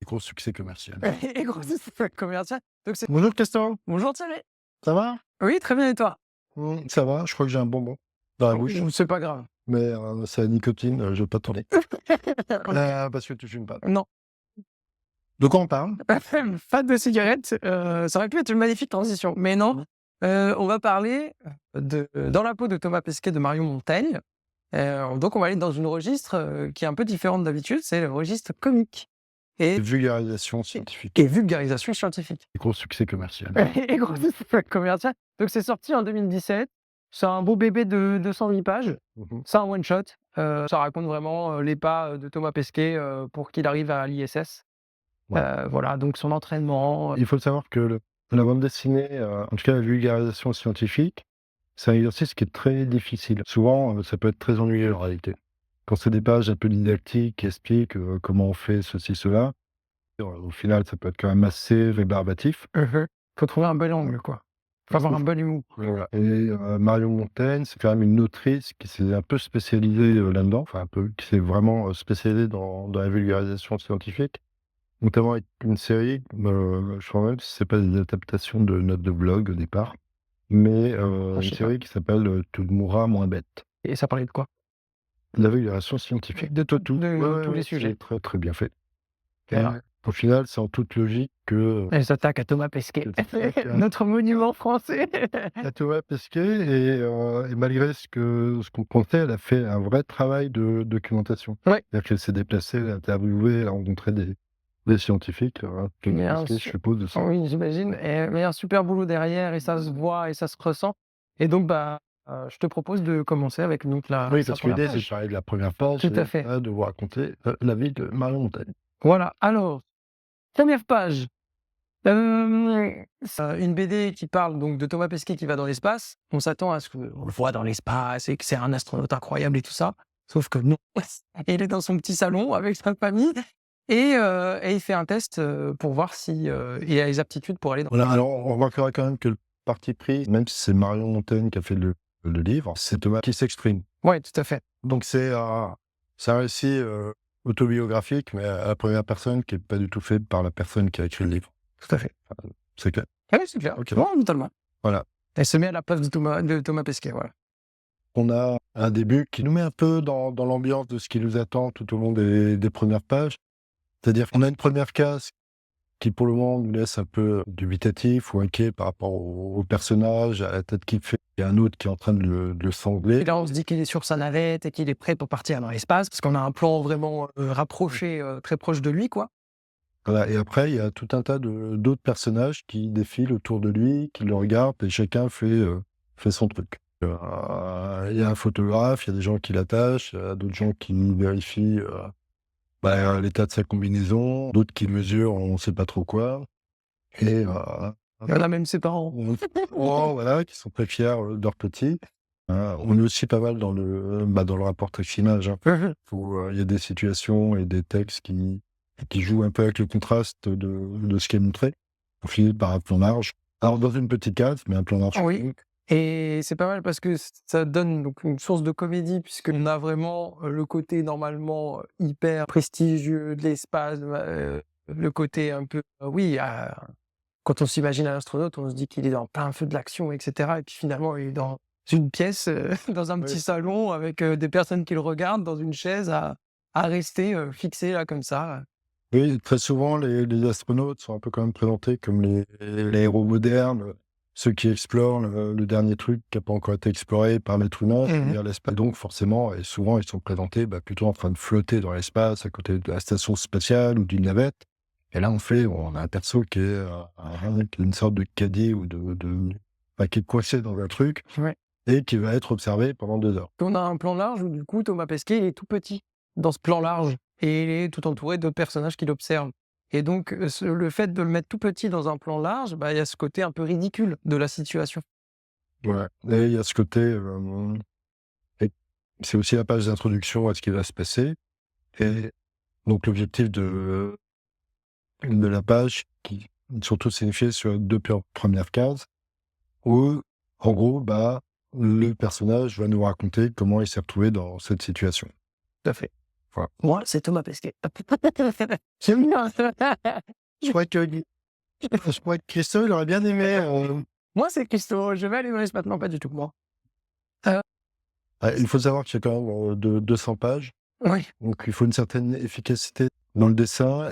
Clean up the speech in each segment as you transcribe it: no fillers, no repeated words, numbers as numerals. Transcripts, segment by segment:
Gros succès commercial. Et gros succès commercial. Donc c'est Bonjour Castor, bonjour Thierry. ça va? Oui, très bien et toi? Ça va, je crois que j'ai un bonbon dans la bouche, C'est pas grave. mais c'est la nicotine, je veux pas tourner. Parce que tu fumes pas. Non, De quoi on parle? fan de cigarettes, ça aurait pu être une magnifique transition, mais non. Mmh. On va parler de Dans la peau de Thomas Pesquet de Marion Montaigne. Donc on va aller dans une registre, qui est un peu différente d'habitude, c'est le registre comique et Vulgarisation scientifique. et vulgarisation scientifique. Gros succès commercial. Et gros succès commercial. Donc c'est sorti en 2017. C'est un beau bébé de 208 pages. Mmh. C'est un one shot. Ça raconte vraiment, les pas, de Thomas Pesquet, pour qu'il arrive à l'ISS. Ouais. Voilà, donc son entraînement. Il faut savoir que la bande dessinée, en tout cas la vulgarisation scientifique, c'est un exercice qui est très difficile. Souvent, ça peut être très ennuyeux en réalité. Quand c'est des pages un peu didactiques qui expliquent, comment on fait ceci, cela, au final, ça peut être quand même assez rébarbatif. Faut trouver un bel angle, quoi. Faut avoir un bon humour. Voilà. Et Marion Montaigne, c'est quand même une autrice qui s'est un peu spécialisée, là-dedans, enfin un peu, qui s'est vraiment, spécialisée dans la vulgarisation scientifique, notamment avec une série, je crois même que c'est pas des adaptations de notes de blog au départ, mais Je une sais pas. série qui s'appelle, Tu mourras moins bête. Et ça parlait de quoi? La vulgarisation scientifique. De tout, de Ouais, ouais, tous les ouais, sujets. c'est très, très bien fait. Et Voilà. au final, c'est en toute logique que, Elle s'attaque à Thomas Pesquet, elle s'attaque à notre monument français. Thomas Pesquet et malgré ce qu'on pensait, elle a fait un vrai travail de documentation. Ouais. C'est-à-dire qu'elle s'est déplacée, elle a interviewé, elle a rencontré des scientifiques, Thomas Mais un Pesquet, je su suppose de ça. Oui, j'imagine, mais un super boulot derrière et ça se voit et ça se ressent et donc je te propose de commencer avec donc Oui, sa parce que première l'idée, c'est de page. parler de la première page Tout et à fait. de vous raconter, la vie de Marion Montaigne. Voilà, alors, première page, c'est une BD qui parle donc de Thomas Pesquet qui va dans l'espace. On s'attend à ce qu'on le voit dans l'espace et que c'est un astronaute incroyable et tout ça, sauf que non. Il est dans son petit salon avec sa famille et il fait un test, pour voir si, il a les aptitudes pour aller dans. Voilà, alors on remarquera quand même que le parti pris, même si c'est Marion Montaigne qui a fait le livre, c'est Thomas qui s'exprime. Ouais, tout à fait. Donc c'est un récit, autobiographique, mais à la première personne, qui est pas du tout fait par la personne qui a écrit le livre. Tout à fait. C'est clair? Ah oui, c'est clair. OK. Non, totalement. Voilà. Elle se met à la place de Thomas Pesquet, voilà. On a un début qui nous met un peu dans l'ambiance de ce qui nous attend tout au long des premières pages. C'est-à-dire qu'on a une première case qui, pour le moment, nous laisse un peu dubitatif ou inquiet par rapport au personnage, à la tête qu'il fait, et un autre qui est en train de le sangler. Et là, on se dit qu'il est sur sa navette et qu'il est prêt pour partir dans l'espace parce qu'on a un plan vraiment, rapproché, très proche de lui, quoi. Voilà, et après, il y a tout un tas d'autres personnages qui défilent autour de lui, qui le regardent, et chacun fait son truc. Il y a un photographe, il y a des gens qui l'attachent, il y a d'autres gens qui vérifient, l'état de sa combinaison, d'autres qui mesurent on ne sait pas trop quoi, et Il y en a même ses parents. oh, voilà, qui sont très fiers, de leur petit. On est aussi pas mal dans le rapport texte-image, hein, où, il y a des situations et des textes qui jouent un peu avec le contraste de ce qui est montré. On finit par un plan large. Alors dans une petite case, mais un plan large. Oui. Et c'est pas mal parce que ça donne donc une source de comédie puisqu'on a vraiment, le côté normalement, hyper prestigieux de l'espace, le côté un peu, oui, quand on s'imagine un astronaute, on se dit qu'il est en plein feu de l'action et cetera et puis finalement il est dans une pièce, dans un petit Oui. salon avec, des personnes qui le regardent dans une chaise à rester, fixé là comme ça. Oui, très souvent, les astronautes sont un peu quand même présentés comme les héros modernes, ceux qui explorent le dernier truc qui n'a pas encore été exploré par l'être humain, c'est-à-dire l'espace. Donc forcément, et souvent, ils sont présentés plutôt en train de flotter dans l'espace, à côté de la station spatiale ou d'une navette. Et là, on a un perso qui est une sorte de caddie ou qui est coincé dans un truc Ouais. et qui va être observé pendant 2 heures. On a un plan large où du coup Thomas Pesquet il est tout petit dans ce plan large et il est tout entouré de personnages qui l'observent et donc le fait de le mettre tout petit dans un plan large, il y a ce côté un peu ridicule de la situation. Ouais. Et il y a ce côté, et c'est aussi la page d'introduction à ce qui va se passer. Et donc l'objectif de la page qui surtout signifié sur les 2 premières cases où, en gros, le personnage va nous raconter comment il s'est retrouvé dans cette situation. Tout à fait. Voilà. Moi, c'est Thomas Pesquet. J'aime bien. Je crois que Christo, il aurait bien aimé, Moi, c'est Christo. Je vais aller dans l'espace. Non, pas du tout, moi. il faut savoir qu'il y a quand même, 200 pages, Oui, donc il faut une certaine efficacité dans le dessin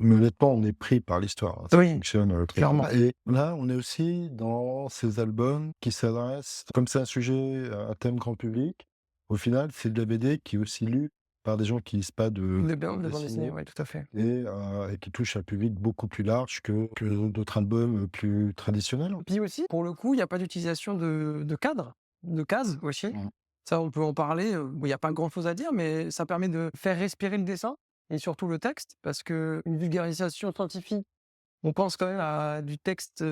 mais honnêtement, on est pris par l'histoire, hein, ça oui, fonctionne, très clairement. bien et là, on est aussi dans ces albums qui s'adressent comme c'est un sujet, un thème grand public, au final, c'est de la BD qui est aussi lue par des gens qui lisent pas de De bande bande dessinée, dessinée oui, tout à fait. et qui touche un public beaucoup plus large que d'autres albums, plus traditionnels. Puis aussi, pour le coup, il y a pas d'utilisation de cadres, de cases aussi. Mmh. Ça, on peut en parler, bon, il y a pas grand-chose à dire, mais ça permet de faire respirer le dessin et surtout le texte, parce qu'une vulgarisation scientifique, on pense quand même à du texte,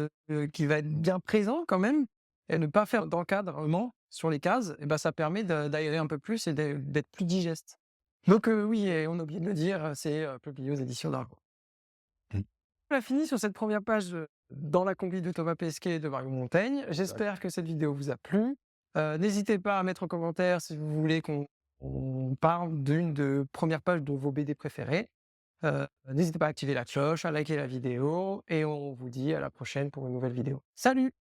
qui va être bien présent quand même et ne pas faire d'encadrement sur les cases et ben ça permet d'aérer un peu plus et d'être plus digeste. Donc oui et on a oublié de le dire, c'est, publié aux éditions d'Argo. Mmh. On a fini sur cette première page, dans la compil de Thomas Pesquet et de Marion Montaigne. Exact. J'espère que cette vidéo vous a plu. N'hésitez pas à mettre en commentaire si vous voulez qu'on parle d'une de premières pages de vos BD préférées. N'hésitez pas à activer la cloche, à liker la vidéo et on vous dit à la prochaine pour une nouvelle vidéo. Salut!